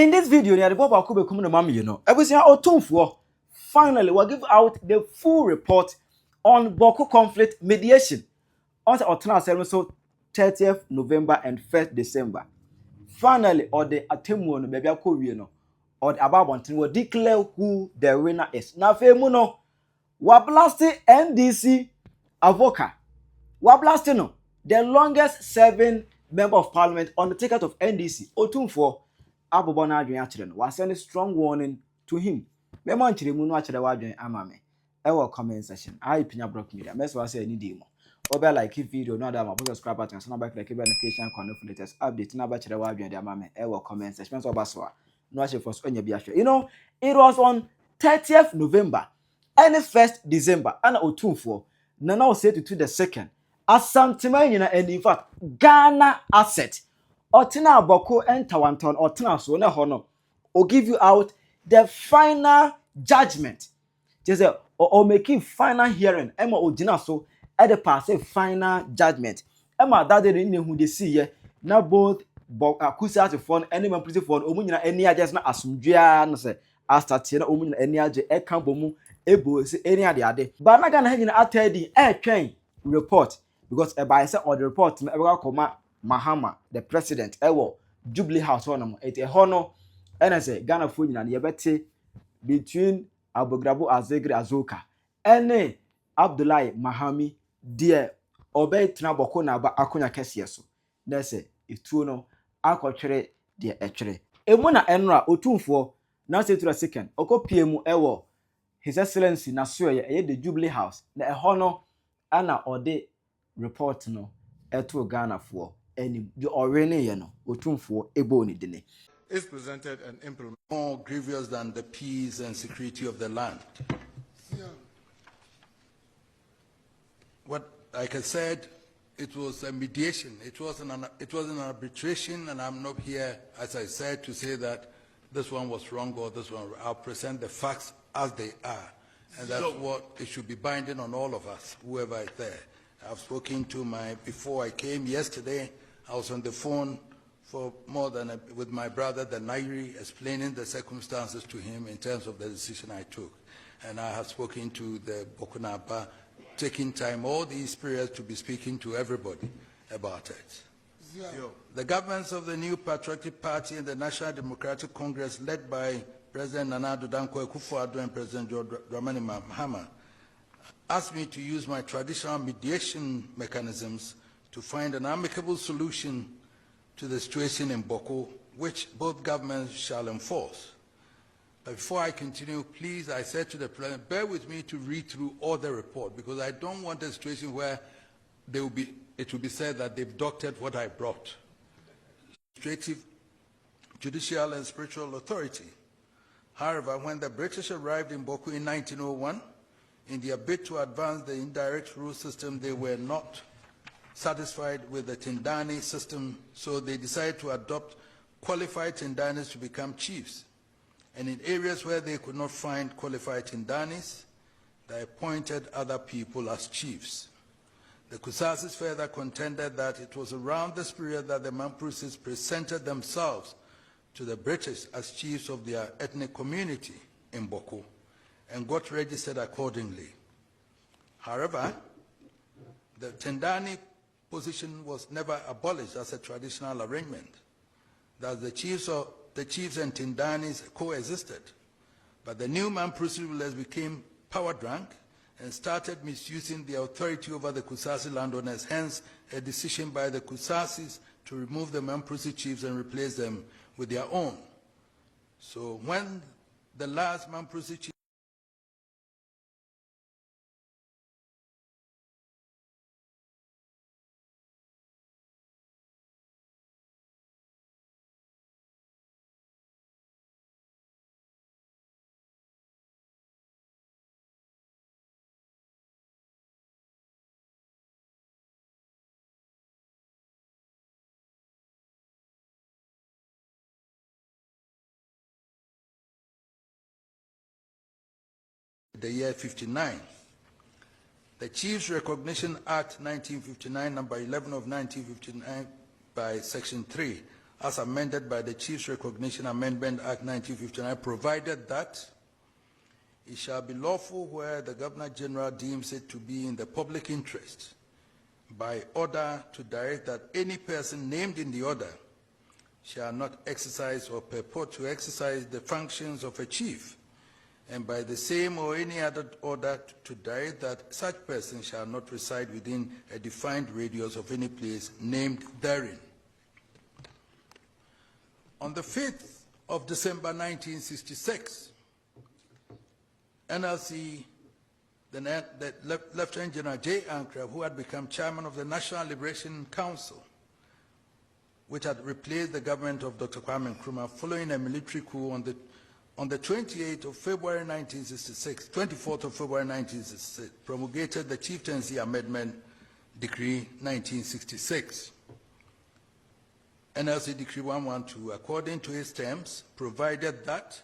in this video, the Bawku be coming to mama, you know. Everything Otumfuo finally will give out the full report on Bawku conflict mediation on the so 30th November and 1st December. Finally, or the Atemu no baby you know, or the Ababontin will declare who the winner is. Now, Femuno, Wablasti NDC avoka. Wablasti no, the longest serving member of parliament on the ticket of NDC, Otumfuo Asantehene, was sending a strong warning to him. Memo nchire mu no achire wadwen amame. Ewo comment section. I Penyah block media. Mess was say any demo. Obe like video no other subscribe button so na back like notification corner for latest update na ba chire wadwen de amame. Ewo comment section. So baso no achire for so nya bi ahwe. You know, it was on 30th November and 1st December and Otumfuo Nana was said to the second Asantehene and in fact Ghana asset Otina Bawku enter one town Otina so na hono or give you out the final judgment. Just or making final hearing. Emma Ojina so at the pass a final judgment. Emma that they didn't know who they see here. Now both Kusati phone, any man pretty phone, Omunina any just not asumdria no say Asantehene Omunina any aje e kambomu ebo say any other. But not gonna have the air train report because by say or the report Mahama, the president, Jubilee House on it a honor. And I say Ghana phone and yebete between Abograbu Azegri Azoka and Abdullahi Mahami dear obey Bawku na ba akonya kese so na say itu no akotwere de etwere emuna enra Otumfuo na say to the second okopie mu ewo His Excellency na so ye the Jubilee House na eho no ana ode report no eto Ghana fo enim the orene ye no Otumfuo ebo ni dene is presented and implemented more grievous than the peace and security of the land. Yeah. What, like I said, it was a mediation. It wasn't an arbitration, and I'm not here, as I said, to say that this one was wrong or this one. I'll present the facts as they are, and that's what it should be binding on all of us, whoever is there. I've spoken to before I came yesterday, I was on the phone for more than with my brother, the Nairi, explaining the circumstances to him in terms of the decision I took. And I have spoken to the Bawku Naba, taking time all these periods to be speaking to everybody about it. Yeah. The governments of the new Patriotic Party and the National Democratic Congress, led by President Nana Akufo-Addo and President Dramani Mahama, asked me to use my traditional mediation mechanisms to find an amicable solution to the situation in Bawku, which both governments shall enforce. But before I continue, please, I said to the President, bear with me to read through all the report, because I don't want a situation where it will be said that they've doctored what I brought. Administrative, judicial, and spiritual authority. However, when the British arrived in Bawku in 1901, in their bid to advance the indirect rule system, they were not satisfied with the Tindani system, so they decided to adopt qualified Tindanis to become chiefs. And in areas where they could not find qualified Tindanis, they appointed other people as chiefs. The Kusasis further contended that it was around this period that the Mamprusis presented themselves to the British as chiefs of their ethnic community in Bawku and got registered accordingly. However, the Tindani position was never abolished as a traditional arrangement. Thus, the chiefs and Tindanis coexisted. But the new Mamprusi rulers became power-drunk and started misusing their authority over the Kusasi landowners, hence a decision by the Kusasis to remove the Mamprusi chiefs and replace them with their own. So when the last Mamprusi chief the year 59. The Chiefs Recognition Act 1959, number 11 of 1959, by Section 3, as amended by the Chiefs Recognition Amendment Act 1959, provided that it shall be lawful where the Governor General deems it to be in the public interest by order to direct that any person named in the order shall not exercise or purport to exercise the functions of a chief, and by the same or any other order to direct that such person shall not reside within a defined radius of any place named therein. On the 5th of December 1966, NLC, the Lieutenant General J. Ankara, who had become chairman of the National Liberation Council, which had replaced the government of Dr. Kwame Nkrumah following a military coup on the 28th of February 1966, 24th of February 1966, promulgated the Chieftaincy Amendment Decree 1966. NLC Decree 112, according to its terms, provided that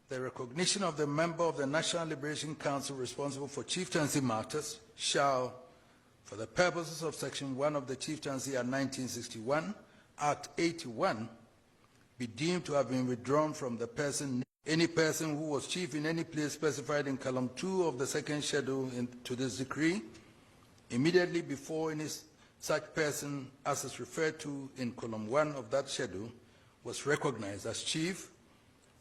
the recognition of the member of the National Liberation Council responsible for chieftaincy matters shall, for the purposes of Section 1 of the Chieftaincy Act 1961, Act 81, be deemed to have been withdrawn from the person, any person who was chief in any place specified in column 2 of the second schedule to this decree, immediately before any such person as is referred to in column 1 of that schedule was recognized as chief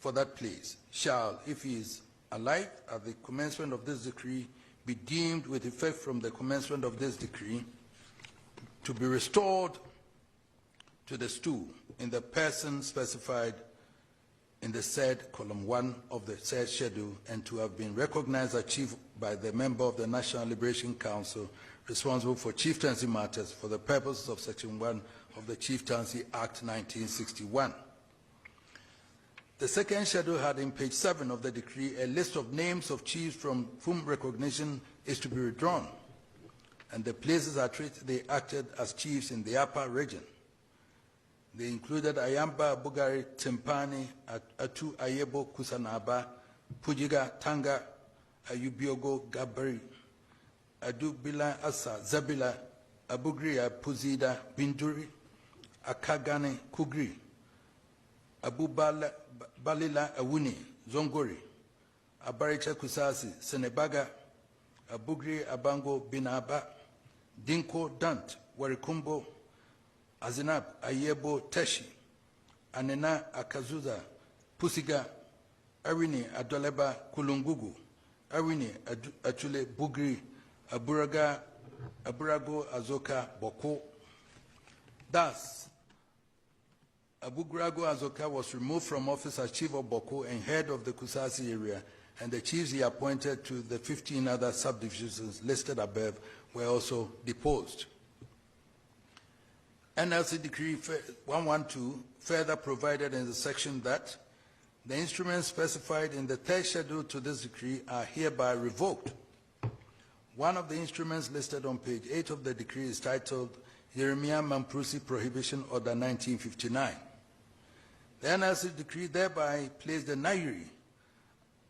for that place, shall, if he is alive at the commencement of this decree, be deemed with effect from the commencement of this decree to be restored to the stool in the person specified in the said column 1 of the said schedule, and to have been recognized as chief by the member of the National Liberation Council responsible for chieftaincy matters for the purposes of Section 1 of the Chieftaincy Act 1961. The second schedule had in page 7 of the decree a list of names of chiefs from whom recognition is to be withdrawn, and the places at which they acted as chiefs in the upper region. They included Ayamba, Bugari, Timpani, Atu Ayebo, Kusanaba, Pujiga, Tanga, Ayubiogo, Gabari, Adu Bila Asa, Zabila, Abugria, Puzida, Binduri, Akagane, Kugri, Abu Balila Awuni, Zongori, Abaricha Kusasi, Senebaga, Abugri Abango Binaba, Dinko Dant, Warikumbo, Azinab Ayebo Teshi, Anena Akazuza, Pusiga, Arini Adoleba Kulungugu, Arini Achule Bugri, Aburago Azoka Boko. Thus, Aburago Azoka was removed from office as chief of Boko and head of the Kusasi area, and the chiefs he appointed to the 15 other subdivisions listed above were also deposed. NLC Decree 112 further provided in the section that the instruments specified in the third schedule to this decree are hereby revoked. One of the instruments listed on page 8 of the decree is titled Jeremiah Mamprusi Prohibition Order 1959. The NLC decree thereby placed the Nairi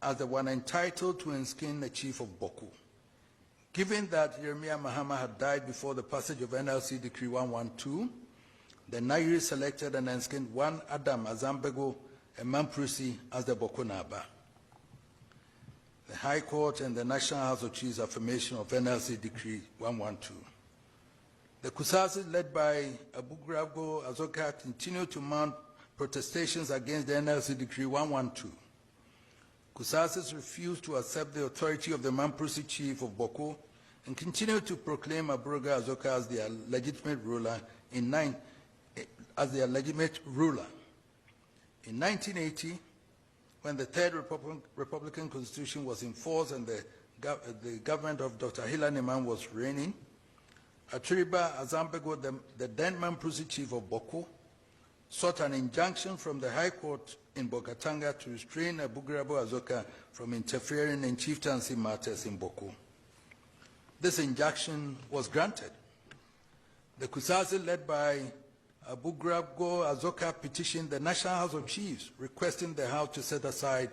as the one entitled to enskin the chief of Boko. Given that Jeremiah Mahama had died before the passage of NLC Decree 112, the Nairi selected and enskinned one Adam Azambego and Mamprusi as the Boko Naba. The High Court and the National House of Chiefs affirmation of NLC Decree 112. The Kusasi, led by Aburago Azoka, continued to mount protestations against the NLC Decree 112. Kusasis refused to accept the authority of the Mamprusi chief of Boko and continued to proclaim Aburago Azoka as their legitimate ruler in 1980, when the Third Republican Constitution was in force and the government of Dr. Hila Neman was reigning, Aturiba Azambego, the then Mamprusi chief of Boko, sought an injunction from the High Court in Bokatanga to restrain Aburago Azoka from interfering in chieftaincy matters in Boko. This injunction was granted. The Kusasi, led by Aburago Azoka, petitioned the National House of Chiefs, requesting the House to set aside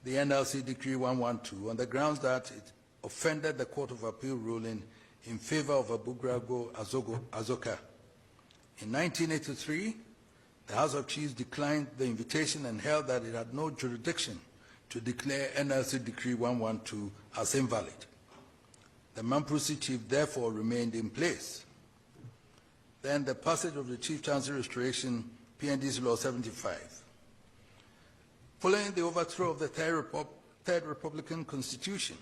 the NLC Decree 112 on the grounds that it offended the Court of Appeal ruling in favor of Aburago Azoka. In 1983, The House of Chiefs declined the invitation and held that it had no jurisdiction to declare NLC Decree 112 as invalid. The Mamprusi chief therefore remained in place. Then the passage of the Chieftaincy Restoration, PNDC Law 75. Following the overthrow of the Third Republican Constitution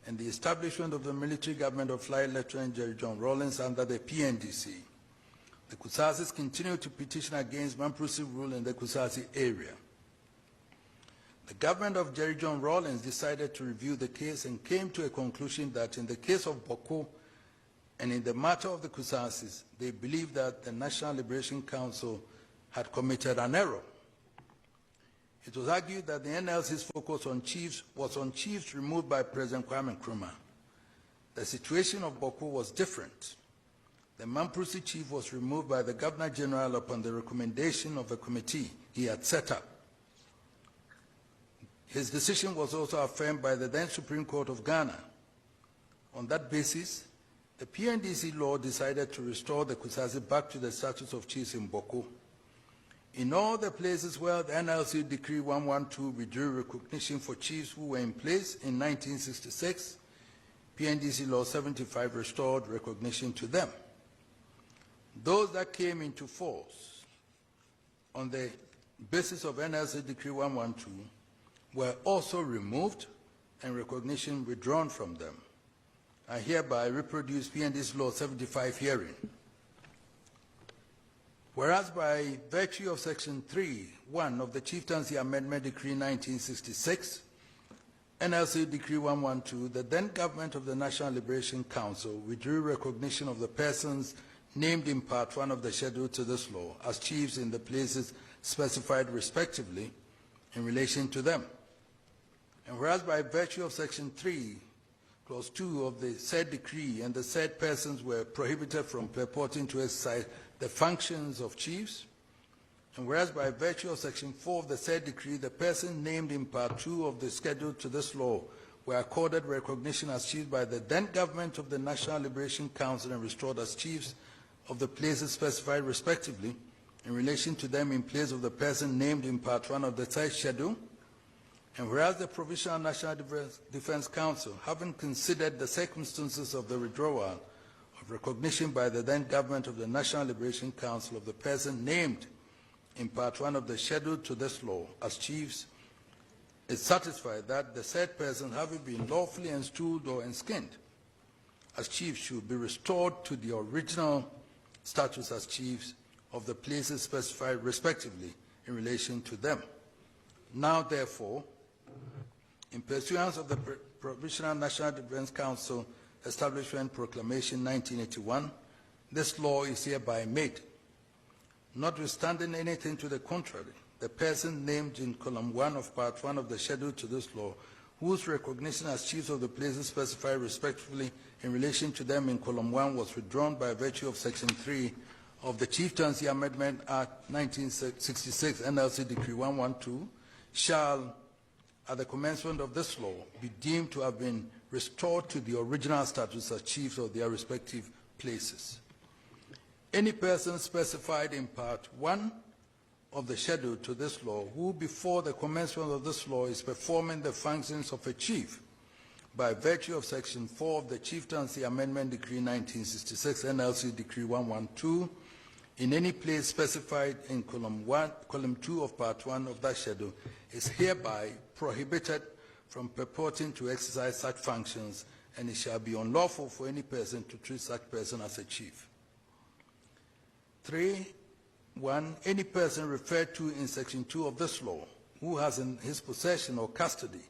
and the establishment of the military government of Flight Lieutenant Jerry John Rawlings under the PNDC, the Kusasis continued to petition against Mamprusi rule in the Kusasi area. The government of Jerry John Rawlings decided to review the case and came to a conclusion that in the case of Bawku and in the matter of the Kusasis, they believed that the National Liberation Council had committed an error. It was argued that the NLC's focus on chiefs was on chiefs removed by President Kwame Nkrumah. The situation of Bawku was different. The Mamprusi chief was removed by the Governor General upon the recommendation of a committee he had set up. His decision was also affirmed by the then Supreme Court of Ghana. On that basis, the PNDC law decided to restore the Kusasi back to the status of chiefs in Bawku. In all the places where the NLC Decree 112 withdrew recognition for chiefs who were in place in 1966, PNDC Law 75 restored recognition to them. Those that came into force on the basis of NLC Decree 112 were also removed and recognition withdrawn from them. I hereby reproduce PNDC Law 75 herein. Whereas by virtue of Section 3(1) of the Chieftaincy Amendment Decree 1966, NLC Decree 112, the then government of the National Liberation Council withdrew recognition of the persons named in Part 1 of the schedule to this law as chiefs in the places specified respectively in relation to them. And whereas by virtue of Section 3, Clause 2 of the said decree and the said persons were prohibited from purporting to exercise the functions of chiefs, and whereas by virtue of Section 4 of the said decree, the person named in Part 2 of the schedule to this law were accorded recognition as chiefs by the then government of the National Liberation Council and restored as chiefs of the places specified respectively in relation to them in place of the person named in Part 1 of the said schedule, and whereas the Provisional National Defense Council, having considered the circumstances of the withdrawal of recognition by the then government of the National Liberation Council of the person named in Part 1 of the schedule to this law as chiefs, is satisfied that the said person, having been lawfully installed or enskinned as chiefs, should be restored to the original status as chiefs of the places specified respectively in relation to them. Now, therefore, in pursuance of the Provisional National Defense Council Establishment Proclamation 1981, this law is hereby made. Notwithstanding anything to the contrary, the person named in column 1 of Part 1 of the schedule to this law, whose recognition as chiefs of the places specified respectively in relation to them in column 1 was withdrawn by virtue of Section 3 of the Chieftaincy Amendment Act 1966, NLC Decree 112, shall, at the commencement of this law, be deemed to have been restored to the original status as chiefs of their respective places. Any person specified in Part 1 of the schedule to this law who before the commencement of this law is performing the functions of a chief by virtue of Section 4 of the Chieftaincy Amendment Decree 1966, NLC Decree 112, in any place specified in column 2 of Part 1 of that schedule is hereby prohibited from purporting to exercise such functions, and it shall be unlawful for any person to treat such person as a chief. 3(1) Any person referred to in Section 2 of this law who has in his possession or custody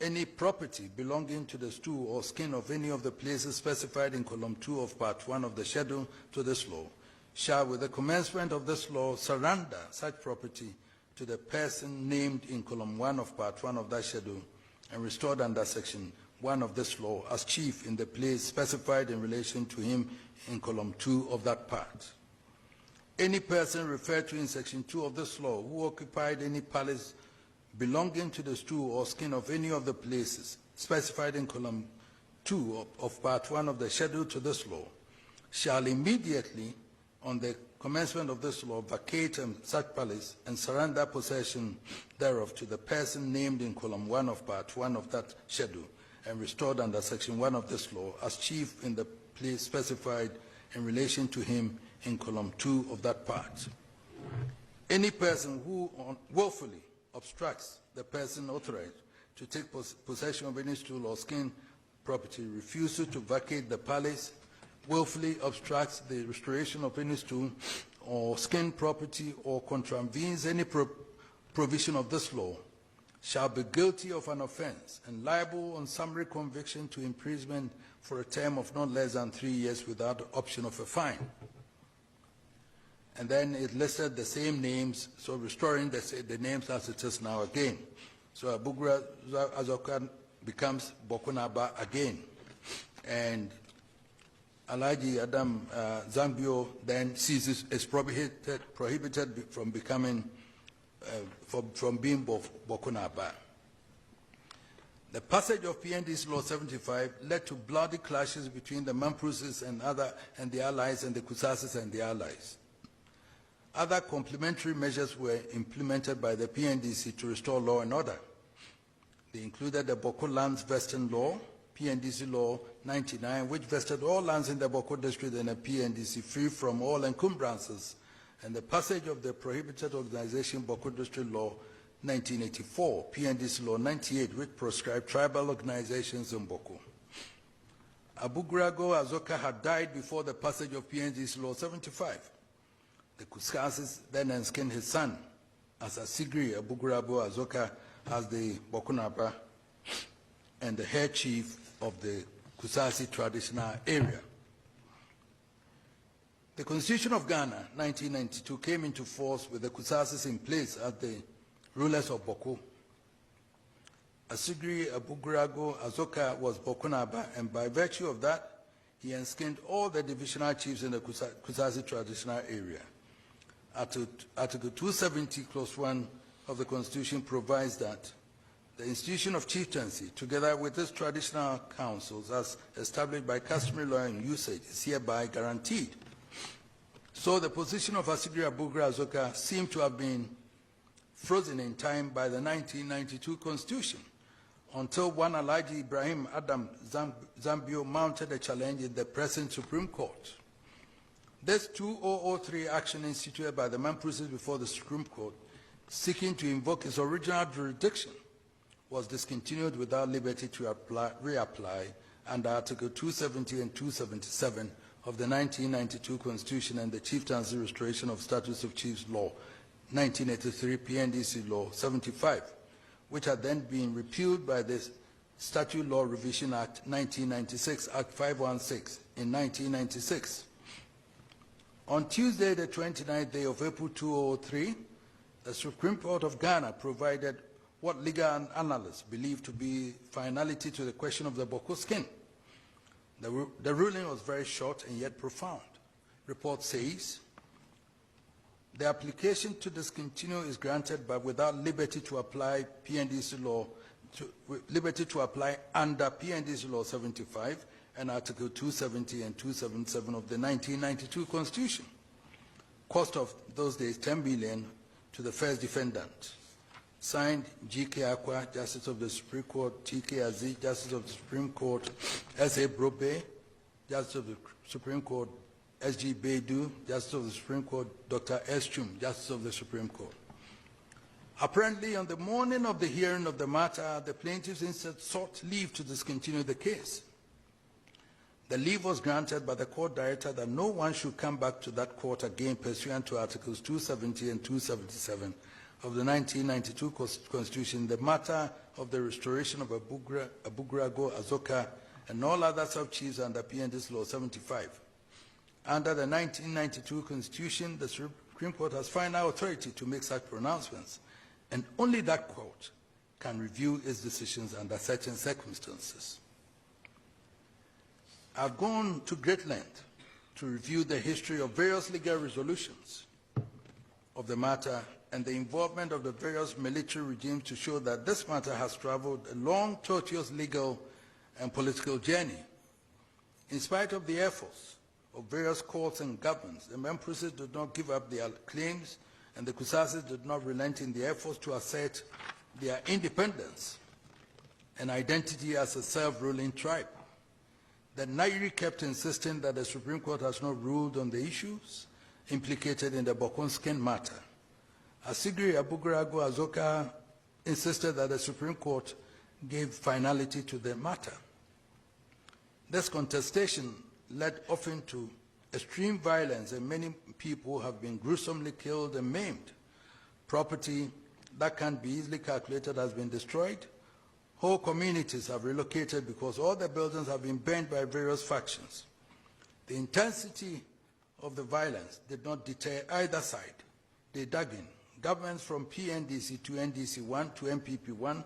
any property belonging to the stool or skin of any of the places specified in column 2 of Part 1 of the schedule to this law shall, with the commencement of this law, surrender such property to the person named in column 1 of Part 1 of that schedule and restored under Section 1 of this law as chief in the place specified in relation to him in column 2 of that part. Any person referred to in Section 2 of this law who occupied any palace belonging to the stool or skin of any of the places specified in column 2 of Part 1 of the schedule to this law shall immediately on the commencement of this law, vacate such palace and surrender possession thereof to the person named in column 1 of part 1 of that schedule and restored under section 1 of this law as chief in the place specified in relation to him in column 2 of that part. Any person who willfully obstructs the person authorized to take possession of any stool or skin property, refuses to vacate the palace, willfully obstructs the restoration of any stool or skin property, or contravenes any provision of this law, shall be guilty of an offense and liable on summary conviction to imprisonment for a term of not less than 3 years without the option of a fine. And then it listed the same names, so restoring the names as it is now again. So Abugra Azoka becomes Bokunaba again. And Alhaji Adam Zambio then ceases, is prohibited from becoming, from being Bokunaba. The passage of PNDC Law 75 led to bloody clashes between the Mampruses and the allies, and the Kusasis and the allies. Other complementary measures were implemented by the PNDC to restore law and order. They included the Bawku Lands Vesting Law, PNDC Law 99, which vested all lands in the Bawku district and the PNDC free from all encumbrances, and the passage of the Prohibited Organization Bawku District Law 1984, PNDC Law 98, which proscribed tribal organizations in Bawku. Abugrago Azoka had died before the passage of PNDC Law 75. The Kuskasis then enskined his son as Asigri Abugrabo Azoka as the Bokunaba and the head chief of the Kusasi traditional area. The Constitution of Ghana, 1992, came into force with the Kusasis in place as the rulers of Bawku. Asigri Abugrago Azoka was Bokunaba, and by virtue of that, he enskinned all the divisional chiefs in the Kusasi traditional area. Article 270, Clause 1 of the Constitution provides that the institution of chieftaincy, together with its traditional councils, as established by customary law and usage, is hereby guaranteed. So the position of Asigri Abugra Azoka seemed to have been frozen in time by the 1992 Constitution, until one Alhaji Ibrahim Adam Zambio mounted a challenge in the present Supreme Court. This 2003 action instituted by the Mampruses before the Supreme Court, seeking to invoke its original jurisdiction, was discontinued without liberty to reapply under Article 270 and 277 of the 1992 Constitution and the Chieftaincy Restoration of Status of Chiefs Law 1983, PNDC Law 75, which had then been repealed by the Statute Law Revision Act 1996, Act 516 in 1996. On Tuesday, the 29th day of April 2003, the Supreme Court of Ghana provided what legal analysts believe to be finality to the question of the Bawku skin. The ruling was very short and yet profound. Report says, the application to discontinue is granted, but without liberty to apply PNDC law, liberty to apply under PNDC Law 75 and Article 270 and 277 of the 1992 Constitution. Cost of those days, 10 billion to the first defendant. Signed, G.K. Akwa, Justice of the Supreme Court, T.K. Aziz, Justice of the Supreme Court, S.A. Brobe, Justice of the Supreme Court, S.G. Beidu, Justice of the Supreme Court, Dr. S. Chum, Justice of the Supreme Court. Apparently, on the morning of the hearing of the matter, the plaintiffs instead sought leave to discontinue the case. The leave was granted, but the court directed that no one should come back to that court again pursuant to Articles 270 and 277 of the 1992 Constitution, the matter of the restoration of Abugrago Azoka and all other sub-chiefs under PNDC Law 75. Under the 1992 Constitution, the Supreme Court has final authority to make such pronouncements, and only that court can review its decisions under certain circumstances. I've gone to great length to review the history of various legal resolutions of the matter and the involvement of the various military regimes to show that this matter has traveled a long, tortuous legal and political journey. In spite of the efforts of various courts and governments, the Memphis did not give up their claims, and the Kusasis did not relent in their efforts to assert their independence and identity as a self-ruling tribe. The Nairi kept insisting that the Supreme Court has not ruled on the issues implicated in the Bokonskin matter. Asigri Abugaragu Azoka insisted that the Supreme Court gave finality to the matter. This contestation led often to extreme violence, and many people have been gruesomely killed and maimed. Property that can't be easily calculated has been destroyed. Whole communities have relocated because all the buildings have been burned by various factions. The intensity of the violence did not deter either side. They dug in. Governments from PNDC to NDC 1 to MPP 1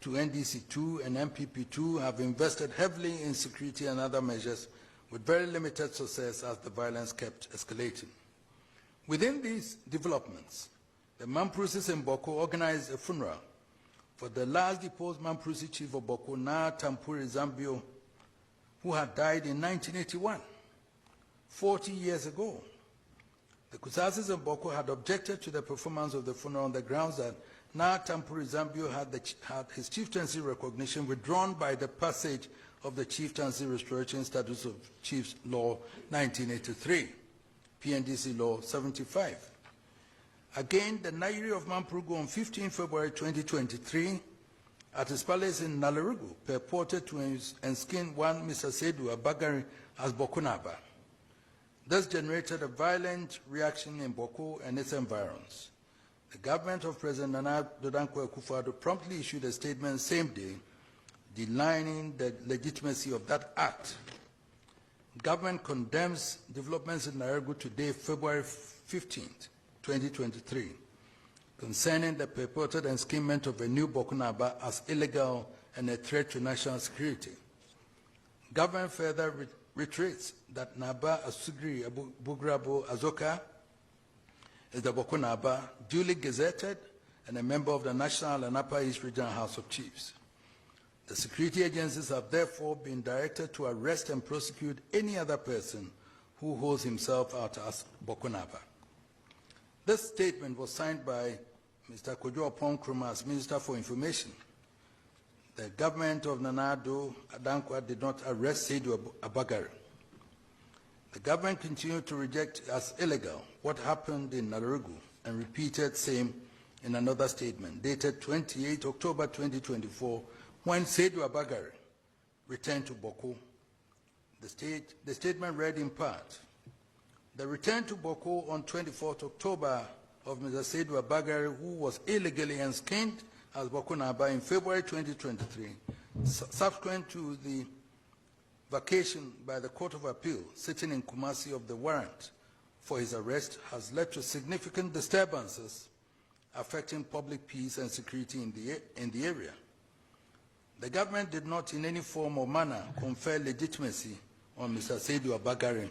to NDC 2 and MPP 2 have invested heavily in security and other measures with very limited success as the violence kept escalating. Within these developments, the Mamprusis in Bawku organized a funeral for the last deposed Mamprusi chief of Bawku, Na Tampuri Zambio, who had died in 1981, 40 years ago. The Kusasis in Bawku had objected to the performance of the funeral on the grounds that Na Tampuri Zambio had his chieftaincy recognition withdrawn by the passage of the Chieftaincy Restoration Status of Chiefs Law 1983, PNDC Law 75. Again, the Nairi of Mamprugu on 15 February 2023 at his palace in Nalarugu purported to enskin one Mr. Seydou Abagari as Bokunaba. This generated a violent reaction in Bawku and its environs. The government of President Nana Dankwa Akufo-Addo promptly issued a statement same day denying the legitimacy of that act. Government condemns developments in Nalarugu today, February 15th. 2023, concerning the purported enskinment of a new Bokunaba as illegal and a threat to national security. Government further reiterates that Naba Asugri Bugrabo Azoka is the Bokunaba, duly gazetted and a member of the National and Upper East Regional House of Chiefs. The security agencies have therefore been directed to arrest and prosecute any other person who holds himself out as Bokunaba. This statement was signed by Mr. Kojo Oponkroma as Minister for Information. The government of Nana Dankwa did not arrest Seydou Abagari. The government continued to reject as illegal what happened in Nalarugu and repeated same in another statement dated 28 October 2024 when Seydou Abagari returned to Bawku. The statement read in part, the return to Bawku on 24th October of Mr. Seydou Abagari, who was illegally enskinned as Bokunaba in February 2023, subsequent to the vacation by the Court of Appeal sitting in Kumasi of the warrant for his arrest, has led to significant disturbances affecting public peace and security in the area. The government did not in any form or manner confer legitimacy on Mr. Seydou Abagari.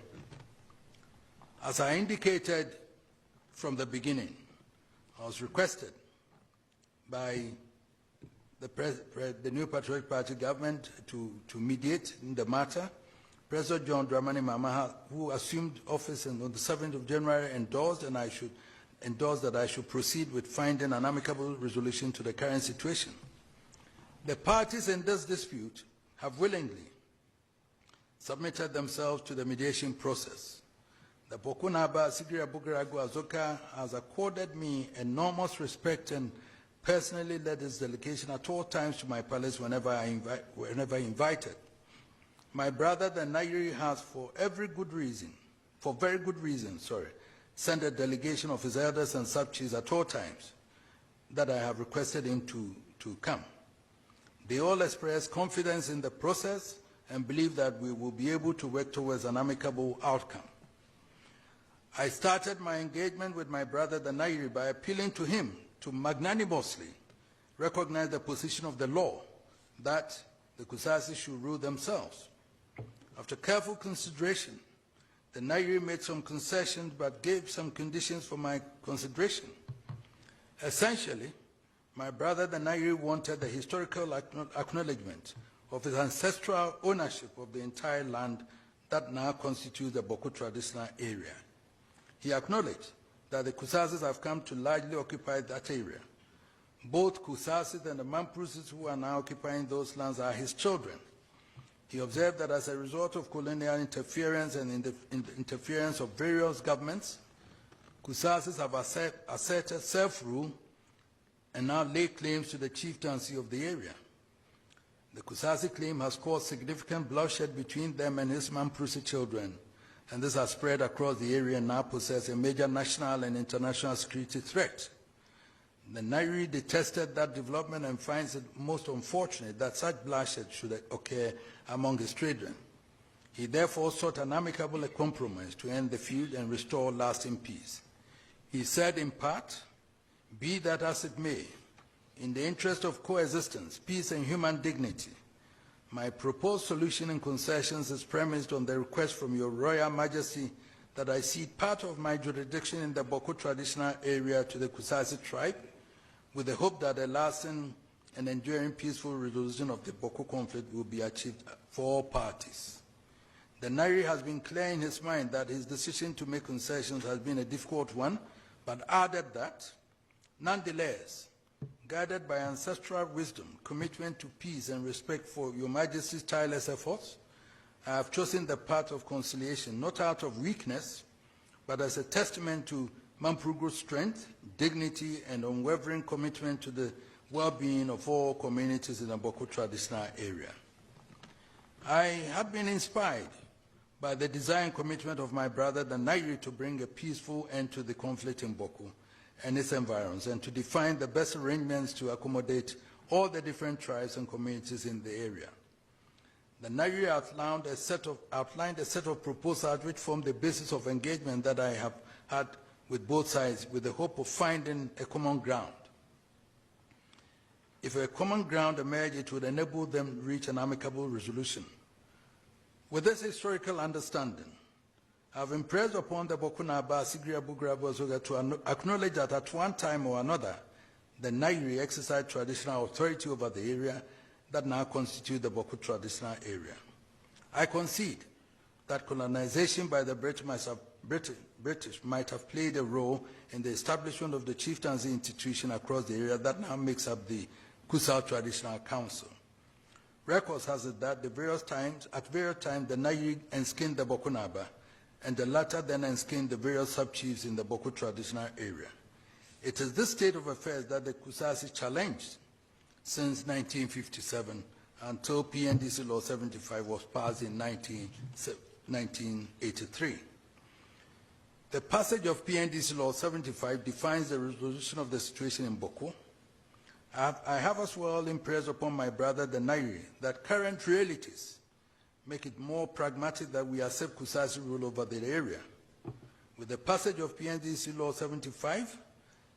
As I indicated from the beginning, I was requested by the New Patriotic Party government to mediate in the matter. President John Dramani Mahama, who assumed office on the 7th of January, endorsed that I should proceed with finding an amicable resolution to the current situation. The parties in this dispute have willingly submitted themselves to the mediation process. The Bokunaba Sigiri Abugaragu Azoka has accorded me enormous respect and personally led his delegation at all times to my palace whenever invited. My brother, the Nairi, has for very good reason, sent a delegation of his elders and sub-chiefs at all times that I have requested him to come. They all express confidence in the process and believe that we will be able to work towards an amicable outcome. I started my engagement with my brother, the Nairi, by appealing to him to magnanimously recognize the position of the law that the Kusasi should rule themselves. After careful consideration, the Nairi made some concessions but gave some conditions for my consideration. Essentially, my brother, the Nairi, wanted the historical acknowledgement of his ancestral ownership of the entire land that now constitutes the Bawku traditional area. He acknowledged that the Kusasis have come to largely occupy that area. Both Kusasis and the Mamprusis who are now occupying those lands are his children. He observed that as a result of colonial interference and interference of various governments, Kusasis have asserted self-rule and now lay claims to the chieftaincy of the area. The Kusasi claim has caused significant bloodshed between them and his Mamprusi children, and this has spread across the area and now poses a major national and international security threat. The Nairi detested that development and finds it most unfortunate that such bloodshed should occur among his children. He therefore sought an amicable compromise to end the feud and restore lasting peace. He said in part, "Be that as it may, in the interest of coexistence, peace and human dignity, my proposed solution and concessions is premised on the request from your Royal Majesty that I cede part of my jurisdiction in the Bawku traditional area to the Kusasi tribe, with the hope that a lasting and enduring peaceful resolution of the Bawku conflict will be achieved for all parties." The Nairi has been clear in his mind that his decision to make concessions has been a difficult one, but added that, nonetheless, guided by ancestral wisdom, commitment to peace and respect for your Majesty's tireless efforts, I have chosen the path of conciliation, not out of weakness, but as a testament to Mamprugu's strength, dignity, and unwavering commitment to the well-being of all communities in the Bawku traditional area. I have been inspired by the desire and commitment of my brother, the Nairi, to bring a peaceful end to the conflict in Bawku and its environs, and to define the best arrangements to accommodate all the different tribes and communities in the area. The Nairi outlined a set of proposals which form the basis of engagement that I have had with both sides, with the hope of finding a common ground. If a common ground emerged, it would enable them to reach an amicable resolution. With this historical understanding, I have impressed upon the Bawku Naba Sigria Bugrabu Azoga to acknowledge that at one time or another, the Nairi exercised traditional authority over the area that now constitute the Bawku traditional area. I concede that colonization by the British might have played a role in the establishment of the chieftaincy institution across the area that now makes up the Kusal Traditional Council. Records has it that at various times, the Nairi enskinned the Bawku Naba, and the latter then enskinned the various sub-chiefs in the Bawku traditional area. It is this state of affairs that the Kusasi challenged since 1957 until PNDC Law 75 was passed in 1983. The passage of PNDC Law 75 defines the resolution of the situation in Bawku. I have as well impressed upon my brother the Nairi that current realities make it more pragmatic that we accept Kusasi rule over the area. With the passage of PNDC Law 75,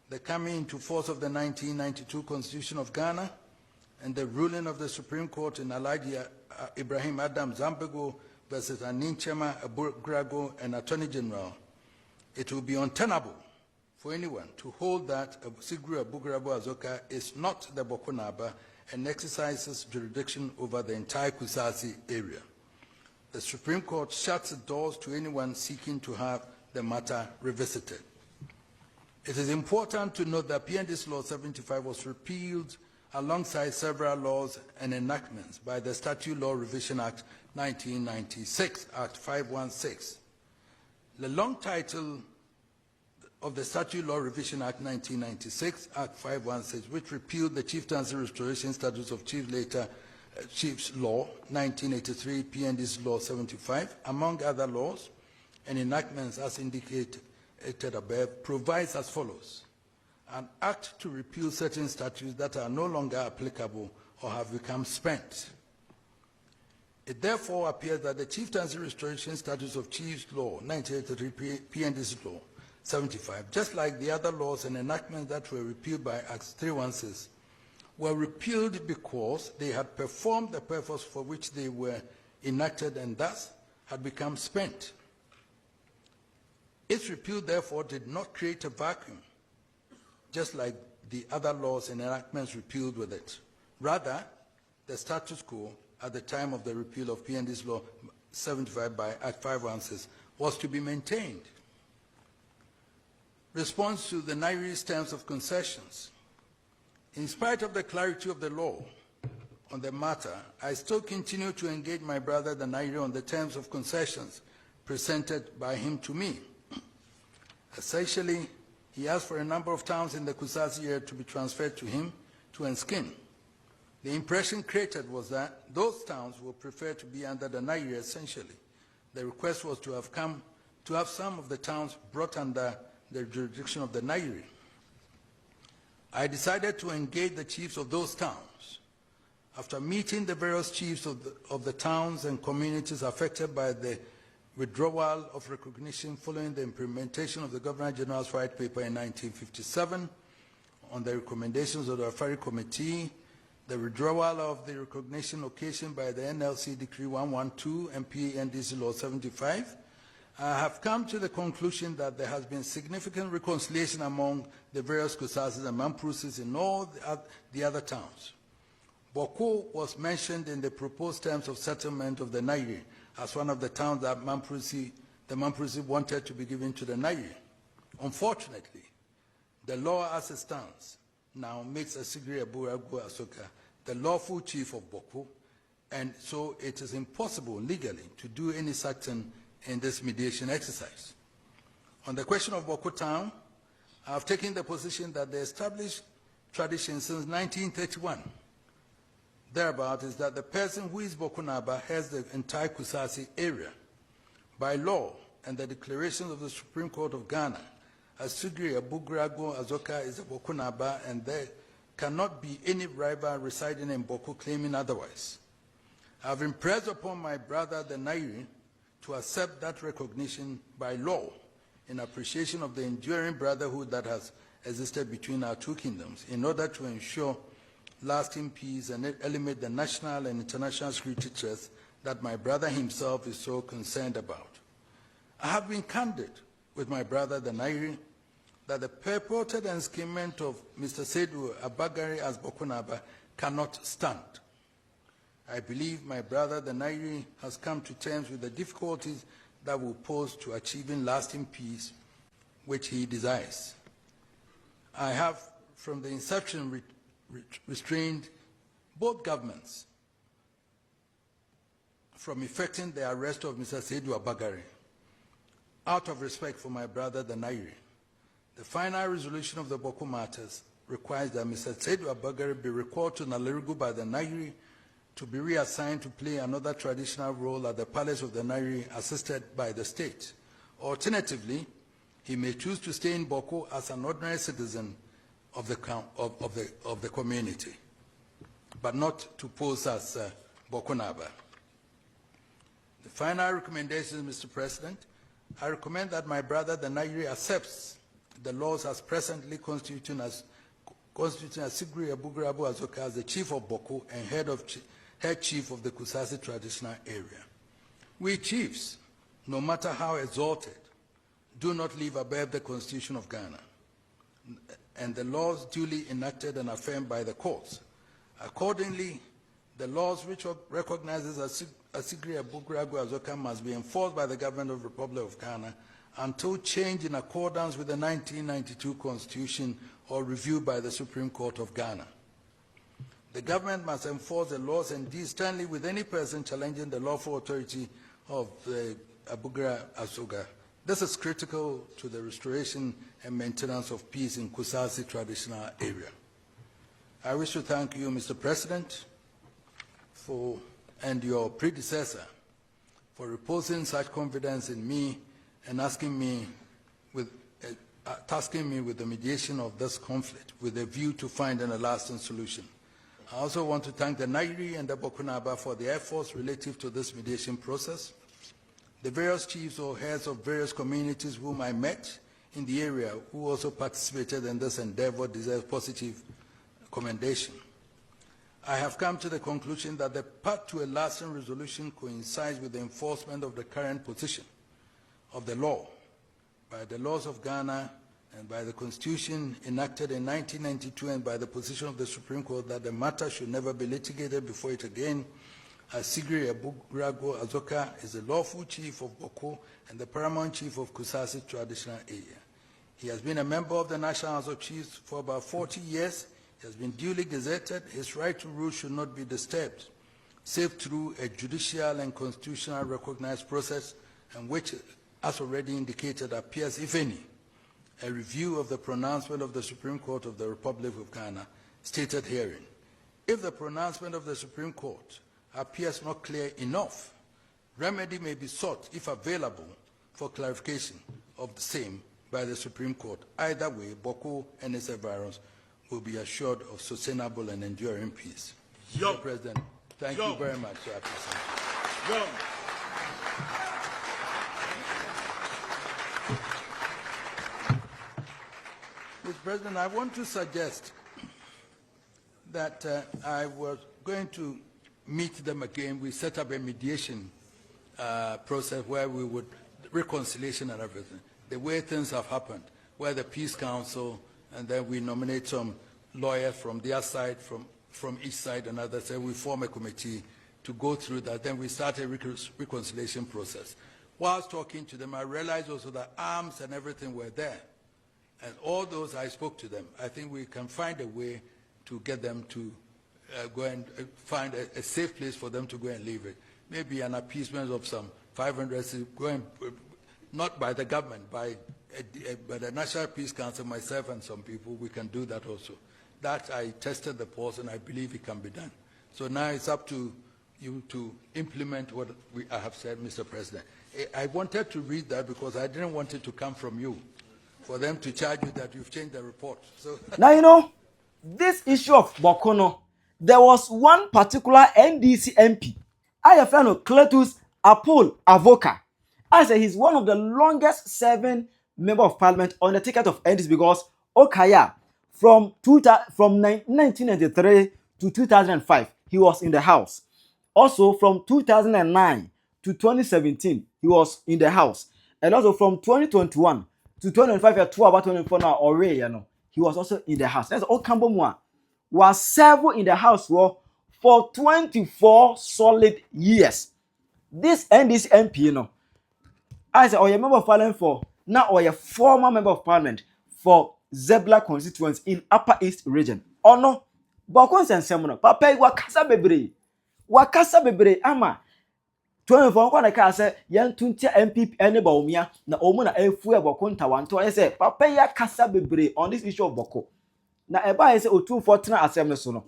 the coming into force of the 1992 Constitution of Ghana, and the ruling of the Supreme Court in Alhaji Ibrahim Adam Zambego versus Aninchema Abugrago and Attorney General, it will be untenable for anyone to hold that Sigru Abugrabo Azoka is not the Bawku Naba and exercises jurisdiction over the entire Kusasi area. The Supreme Court shuts its doors to anyone seeking to have the matter revisited. It is important to note that PNDC Law 75 was repealed alongside several laws and enactments by the Statute Law Revision Act 1996, Act 516. The long title of the Statute Law Revision Act 1996, Act 516, which repealed the Chieftaincy Restoration Statutes of Chiefs Law 1983, PNDC Law 75, among other laws and enactments as indicated above, provides as follows: an act to repeal certain statutes that are no longer applicable or have become spent. It therefore appears that the Chieftaincy Restoration Statutes of Chiefs Law 1983, PNDC Law 75, just like the other laws and enactments that were repealed by Act 316, were repealed because they had performed the purpose for which they were enacted and thus had become spent. Its repeal, therefore, did not create a vacuum, just like the other laws and enactments repealed with it. Rather, the status quo at the time of the repeal of PNDC Law 75 by Act 516 was to be maintained. Response to the Nairi's terms of concessions. In spite of the clarity of the law on the matter, I still continue to engage my brother the Nairi on the terms of concessions presented by him to me. Essentially, he asked for a number of towns in the Kusasi area to be transferred to him to Enskin. The impression created was that those towns would prefer to be under the Nairi essentially. The request was to have some of the towns brought under the jurisdiction of the Nairi. I decided to engage the chiefs of those towns. After meeting the various chiefs of the towns and communities affected by the withdrawal of recognition following the implementation of the Governor General's White Paper in 1957, on the recommendations of the Afari Committee, the withdrawal of the recognition occasioned by the NLC Decree 112 and PNDC Law 75, I have come to the conclusion that there has been significant reconciliation among the various Kusasis and Mamprusis in all the other towns. Bawku was mentioned in the proposed terms of settlement of the Nairi as one of the towns that the Mamprusi wanted to be given to the Nairi. Unfortunately, the law as it stands now makes Asigri Aburagu Asoka the lawful chief of Bawku, and so it is impossible legally to do any such thing in this mediation exercise. On the question of Bawku town, I have taken the position that the established tradition since 1931 thereabout is that the person who is Bawku Naba has the entire Kusasi area. By law and the declarations of the Supreme Court of Ghana, Asugri Abugrago Azoka is a Bawku Naba, and there cannot be any rival residing in Bawku claiming otherwise. I have impressed upon my brother the Nairi to accept that recognition by law in appreciation of the enduring brotherhood that has existed between our two kingdoms in order to ensure lasting peace and eliminate the national and international security threats that my brother himself is so concerned about. I have been candid with my brother the Nairi that the purported enskinment of Mr. Seydou Abagari as Bawku Naba cannot stand. I believe my brother the Nairi has come to terms with the difficulties that will pose to achieving lasting peace, which he desires. I have, from the inception, restrained both governments from effecting the arrest of Mr. Seydou Abagari out of respect for my brother the Nairi. The final resolution of the Bawku matters requires that Mr. Seydou Abagari be recalled to Nalerigu by the Nairi to be reassigned to play another traditional role at the palace of the Nairi assisted by the state. Alternatively, he may choose to stay in Bawku as an ordinary citizen of the community, but not to pose as Bawku Naba. The final recommendation, Mr. President, I recommend that my brother the Nairi accepts the laws as presently constituting Sigri Abugrabu Azoka as the chief of Bawku and head chief of the Kusasi traditional area. We chiefs, no matter how exalted, do not live above the Constitution of Ghana and the laws duly enacted and affirmed by the courts. Accordingly, the laws which recognizes Asigri Abugragu Azoka must be enforced by the government of the Republic of Ghana until change in accordance with the 1992 Constitution or reviewed by the Supreme Court of Ghana. The government must enforce the laws and deal sternly with any person challenging the lawful authority of the Abugra Asoga. This is critical to the restoration and maintenance of peace in Kusasi traditional area. I wish to thank you, Mr. President, and your predecessor for reposing such confidence in me and tasking me with the mediation of this conflict with a view to finding a lasting solution. I also want to thank the Nairi and the Bawku Naba for their efforts relative to this mediation process. The various chiefs or heads of various communities whom I met in the area who also participated in this endeavor deserve positive commendation. I have come to the conclusion that the path to a lasting resolution coincides with the enforcement of the current position of the law by the laws of Ghana and by the Constitution enacted in 1992 and by the position of the Supreme Court that the matter should never be litigated before it again Asigri Ebugrago Azoka is the lawful chief of Bawku and the paramount chief of Kusasi traditional area. He has been a member of the National House of Chiefs for about 40 years. He has been duly gazetted. His right to rule should not be disturbed, save through a judicial and constitutional recognized process, and which, as already indicated, appears, if any, a review of the pronouncement of the Supreme Court of the Republic of Ghana, stated herein. If the pronouncement of the Supreme Court appears not clear enough, remedy may be sought, if available, for clarification of the same by the Supreme Court. Either way, Bawku and its environs will be assured of sustainable and enduring peace. Mr. President, thank you very much. I appreciate it. Mr. President, I want to suggest that I was going to meet them again. We set up a mediation process where we would, reconciliation and everything, the way things have happened, where the Peace Council, and then we nominate some lawyers from their side, from each side, and others, say we form a committee to go through that. Then we start a reconciliation process. Whilst talking to them, I realized also that arms and everything were there. And all those, I spoke to them. I think we can find a way to get them to go and find a safe place for them to go and leave it. Maybe an appeasement of some 500, going, not by the government, by the National Peace Council, myself and some people, we can do that also. That I tested the pulse and I believe it can be done. So now it's up to you to implement what I have said, Mr. President. I wanted to read that because I didn't want it to come from you, for them to charge you that you've changed the report. So now, you know, this issue of Bawku, there was one particular NDC MP, I friend of Cletus Apol Avoka. I say he's one of the longest serving member of parliament on the ticket of NDC because Okaya, from 1993 to 2005, he was in the House. Also, from 2009 to 2017, he was in the House. And also from 2021 to 2025, 2024 now, already, you know, he was also in the House. That's Okambomwa was serving in the House for 24 solid years. This NDC MP, you know, I said, or a member of parliament for now, or a former member of parliament for Zebla constituents in Upper East region. Oh no, Bawku Chieftaincy, Papa, wakasa bebre, ama 24 kwa na ka say yan tuntia MP ene ba omia na omu na efu e Bawku ntawanto I say Papa ya kasa bebre on this issue of Bawku. Na eba I say Otumfuo Asantehene so no.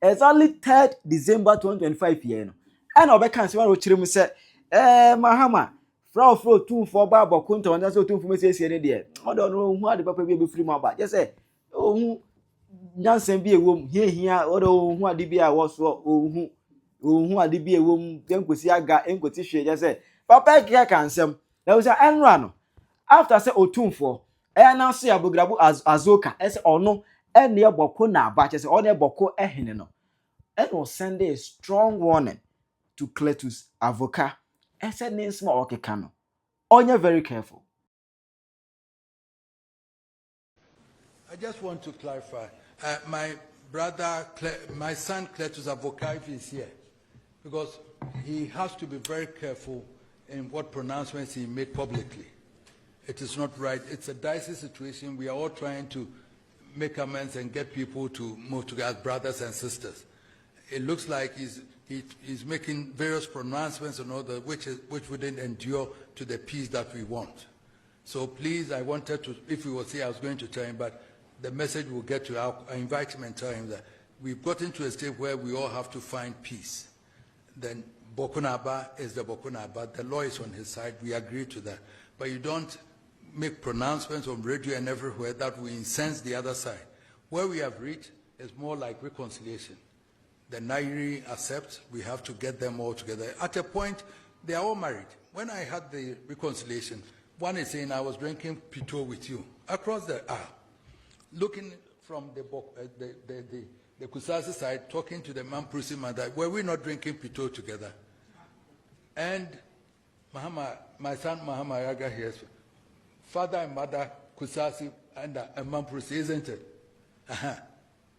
Exactly 3rd December 2025 year no. And obeka say wan chire mu say mahama fra Otumfuo ba Bawku ntawanto say Otumfuo mesie ne de. Odo no hu ade Papa bi free mu aba. Je say ohu nyansen bi ewom hia odo hu ade bi a wo so ohu ade bi ewom enkosi aga enkoti hwe je say Papa kia kansem na we say enra no after say Otumfuo na so ya bograbu azoka say ono ene Bawku na aba che say ono Bawku ehene no and was sending a strong warning to Cletus Avoka said name small okeka no onye very careful. I just want to clarify. My brother, my son Cletus Avoka, if he's here, because he has to be very careful in what pronouncements he made publicly. It is not right. It's a dicey situation. We are all trying to make amends and get people to move together as brothers and sisters. It looks like he's making various pronouncements and all that, which wouldn't endure to the peace that we want. So please, I wanted to, if he was here, I was going to tell him, but the message will get to him. I invite him and tell him that we've gotten to a state where we all have to find peace. Then Bawku Naba is the Bawku Naba. The law is on his side. We agree to that. But you don't make pronouncements on radio and everywhere that will incense the other side. Where we have reached is more like reconciliation. The Nairi accept, we have to get them all together. At a point, they are all married. When I had the reconciliation, one is saying, I was drinking Pito with you. Across the aisle, looking from the Kusasi side, talking to the Mamprusi man, that were we not drinking Pito together? And my son Mahama Yaga here, father and mother Kusasi and Mamprusi, isn't it?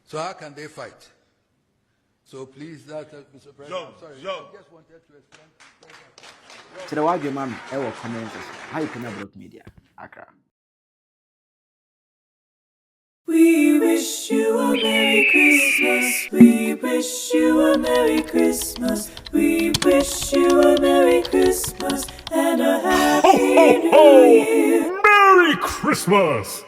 So how can they fight? So please, that, Mr. President, I'm sorry, I just wanted to explain. To the wagyu man, I will comment. How you can block media, Accra. We wish you a Merry Christmas. We wish you a Merry Christmas. We wish you a Merry Christmas and a Happy New Year. Merry Christmas!